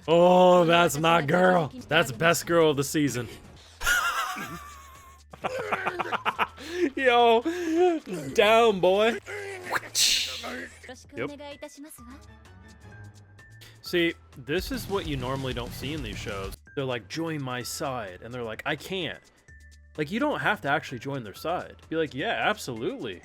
Oh, that's my girl. That's best girl of the season. Yo, down, boy. Yep. See, this is what you normally don't see in these shows. They're like, join my side. And they're like, I can't. Like, you don't have to actually join their side. Be like, yeah, absolutely.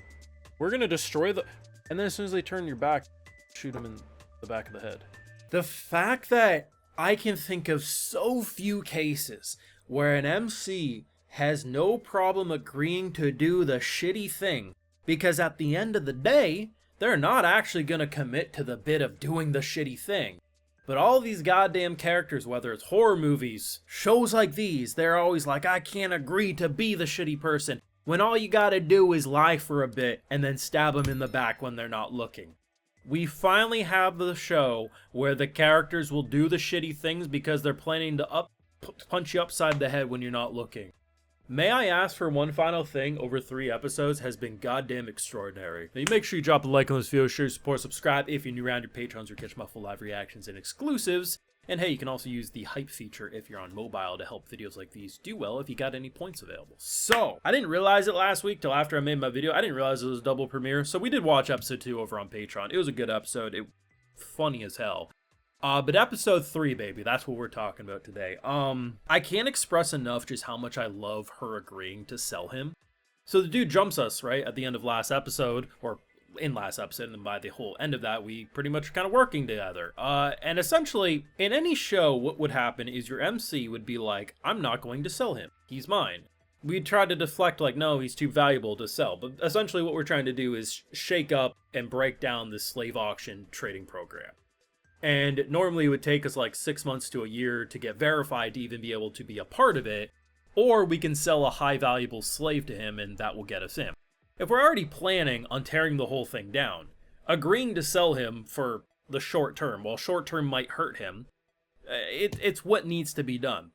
We're gonna destroy the... And then as soon as they turn your back, shoot them in the back of the head. The fact that I can think of so few cases where an MC has no problem agreeing to do the shitty thing, because at the end of the day, they're not actually gonna commit to the bit of doing the shitty thing. But all these goddamn characters, whether it's horror movies, shows like these, they're always like, I can't agree to be the shitty person, when all you gotta do is lie for a bit and then stab them in the back when they're not looking. We finally have the show where the characters will do the shitty things because they're planning to punch you upside the head when you're not looking. May I ask for one final thing? Over 3 episodes has been goddamn extraordinary. Now, you make sure you drop a like on this video, share your support, subscribe if you're new around your Patrons or catch my full live reactions and exclusives. And hey, you can also use the hype feature if you're on mobile to help videos like these do well if you got any points available. So, I didn't realize it last week till after I made my video. I didn't realize it was a double premiere. So we did watch episode 2 over on Patreon. It was a good episode. It was funny as hell. But episode 3, baby, that's what we're talking about today. I can't express enough just how much I love her agreeing to sell him. So the dude jumps us, right, at the end of last episode, or in last episode, and by the whole end of that, we pretty much are kind of working together. And essentially, in any show, what would happen is your MC would be like, I'm not going to sell him. He's mine. We'd try to deflect, like, no, he's too valuable to sell. But essentially what we're trying to do is shake up and break down this slave auction trading program. And normally it would take us like 6 months to a year to get verified to even be able to be a part of it, or we can sell a high valuable slave to him and that will get us in. If we're already planning on tearing the whole thing down, agreeing to sell him for the short term, while short term might hurt him, it's what needs to be done.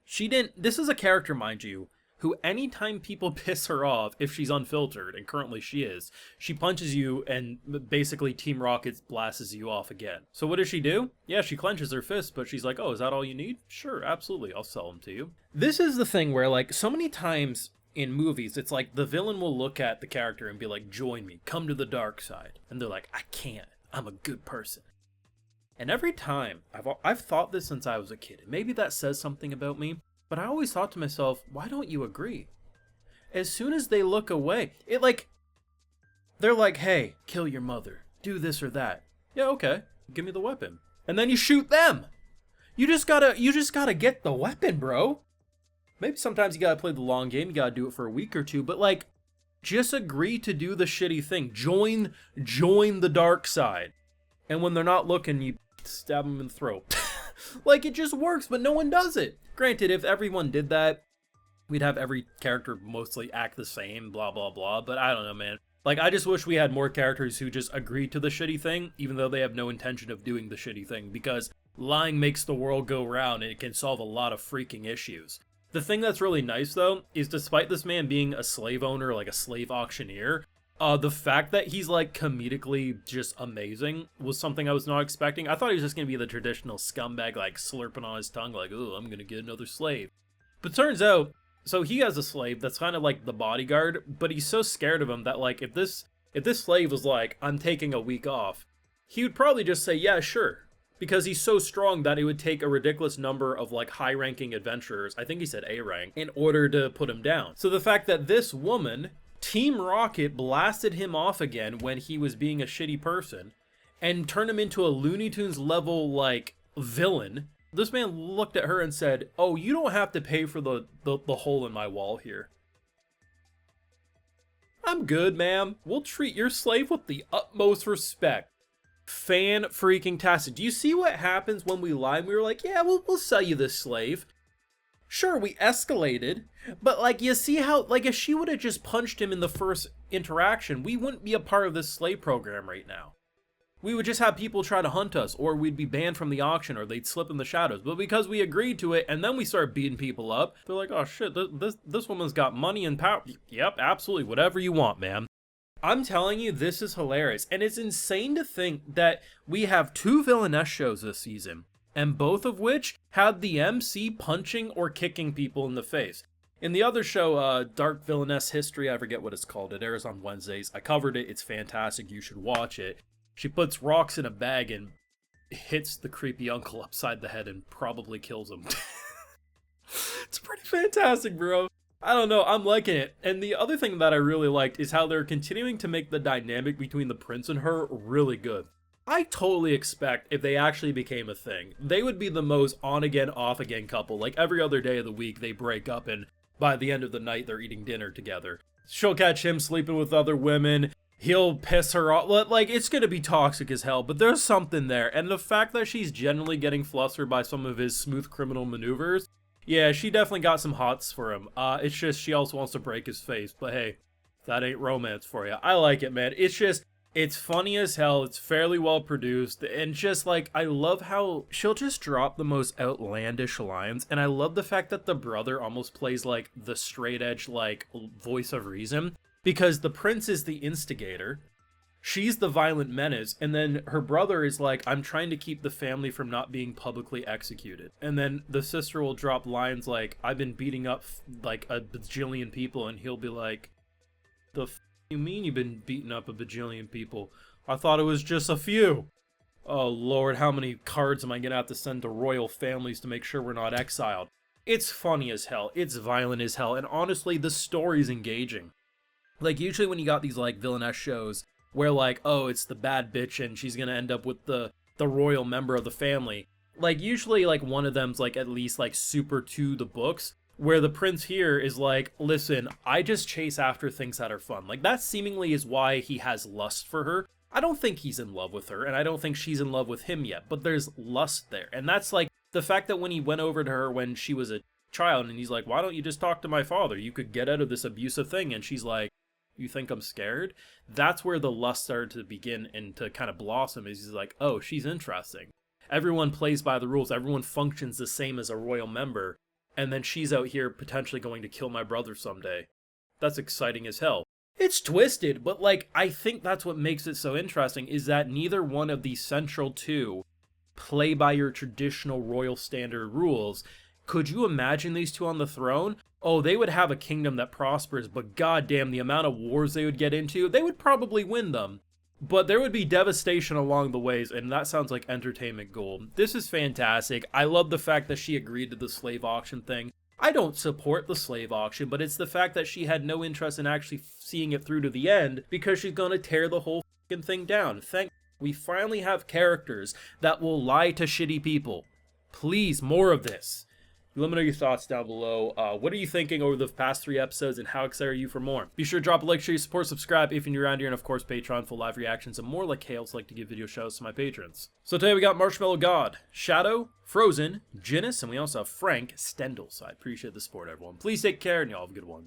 This is a character, mind you, who anytime people piss her off, if she's unfiltered, and currently she is, she punches you and basically Team Rocket blasts you off again. So what does she do? Yeah, she clenches her fist, but she's like, oh, is that all you need? Sure, absolutely, I'll sell them to you. This is the thing where, like, so many times in movies, it's like the villain will look at the character and be like, join me, come to the dark side. And they're like, I can't, I'm a good person. And every time, I've thought this since I was a kid, and maybe that says something about me, but I always thought to myself, why don't you agree? As soon as they look away, they're like, hey, kill your mother, do this or that. Yeah, okay, give me the weapon. And then you shoot them. You just gotta get the weapon, bro. Maybe sometimes you gotta play the long game, you gotta do it for a week or two, but like, just agree to do the shitty thing. Join the dark side. And when they're not looking, you stab them in the throat. Like, it just works, but no one does it. Granted, if everyone did that, we'd have every character mostly act the same, blah, blah, blah. But I don't know, man. Like, I just wish we had more characters who just agree to the shitty thing, even though they have no intention of doing the shitty thing, because lying makes the world go round and it can solve a lot of freaking issues. The thing that's really nice, though, is despite this man being a slave owner, like a slave auctioneer, the fact that he's, like, comedically just amazing was something I was not expecting. I thought he was just gonna be the traditional scumbag, like, slurping on his tongue, like, ooh, I'm gonna get another slave. But turns out, so he has a slave that's kind of like the bodyguard, but he's so scared of him that, like, if this slave was like, I'm taking a week off, he would probably just say, yeah, sure. Because he's so strong that it would take a ridiculous number of, like, high-ranking adventurers, I think he said A rank, in order to put him down. So the fact that this woman, Team Rocket, blasted him off again when he was being a shitty person and turned him into a Looney Tunes level, like, villain. This man looked at her and said, oh, you don't have to pay for the hole in my wall here. I'm good, ma'am. We'll treat your slave with the utmost respect. Fan-freaking-tastic. Do you see what happens when we lie? We were like, yeah, we'll sell you this slave. Sure, we escalated, but, like, you see how, like, if she would have just punched him in the first interaction, we wouldn't be a part of this slave program right now. We would just have people try to hunt us, or we'd be banned from the auction, or they'd slip in the shadows. But because we agreed to it, and then we started beating people up, they're like, oh shit, this woman's got money and power. Yep, absolutely, whatever you want, man. I'm telling you, this is hilarious, and it's insane to think that we have 2 villainess shows this season. and both of which had the MC punching or kicking people in the face. In the other show, Dark Villainess History, I forget what it's called. It airs on Wednesdays. I covered it. It's fantastic. You should watch it. She puts rocks in a bag and hits the creepy uncle upside the head and probably kills him. It's pretty fantastic, bro. I don't know, I'm liking it. And the other thing that I really liked is how they're continuing to make the dynamic between the prince and her really good. I totally expect if they actually became a thing, they would be the most on-again, off-again couple. Like every other day of the week, they break up and by the end of the night, they're eating dinner together. She'll catch him sleeping with other women. He'll piss her off. Like, it's gonna be toxic as hell, but there's something there. And the fact that she's generally getting flustered by some of his smooth criminal maneuvers, yeah, she definitely got some hots for him. It's just she also wants to break his face. But hey, that ain't romance for you. I like it, man. It's funny as hell. It's fairly well produced. And just like, I love how she'll just drop the most outlandish lines. And I love the fact that the brother almost plays like the straight edge, like, voice of reason. Because the prince is the instigator. She's the violent menace, and then her brother is like, I'm trying to keep the family from not being publicly executed. And then the sister will drop lines like, I've been beating up like a bajillion people, and he'll be like, the f you mean you've been beating up a bajillion people? I thought it was just a few. Oh lord, how many cards am I gonna have to send to royal families to make sure we're not exiled? It's funny as hell, it's violent as hell, and honestly, the story's engaging. Like, usually when you got these, like, villainess shows, where, like, oh, it's the bad bitch and she's gonna end up with the royal member of the family. Like, usually, like, one of them's, like, at least, like, super to the books, where the prince here is like, listen, I just chase after things that are fun. Like, that seemingly is why he has lust for her. I don't think he's in love with her, and I don't think she's in love with him yet, but there's lust there. And that's, like, the fact that when he went over to her when she was a child, and he's like, why don't you just talk to my father? You could get out of this abusive thing, and she's like, you think I'm scared? That's where the lust started to begin and to kind of blossom, is he's like, oh, she's interesting. Everyone plays by the rules. Everyone functions the same as a royal member. And then she's out here potentially going to kill my brother someday. That's exciting as hell. It's twisted, but like, I think that's what makes it so interesting, is that neither one of the central two play by your traditional royal standard rules. Could you imagine these two on the throne? Oh, they would have a kingdom that prospers, but goddamn, the amount of wars they would get into, they would probably win them. But there would be devastation along the ways, and that sounds like entertainment gold. This is fantastic. I love the fact that she agreed to the slave auction thing. I don't support the slave auction, but it's the fact that she had no interest in actually seeing it through to the end, because she's gonna tear the whole fucking thing down. We finally have characters that will lie to shitty people. Please, more of this. Let me know your thoughts down below. What are you thinking over the past 3 episodes, and how excited are you for more? Be sure to drop a like, share your support, subscribe if you're new around here, and of course Patreon for live reactions and more like Hales like to give video shows to my patrons. So today we got Marshmallow God, Shadow, Frozen, Ginnis, and we also have Frank Stendel. So I appreciate the support, everyone. Please take care, and y'all have a good one.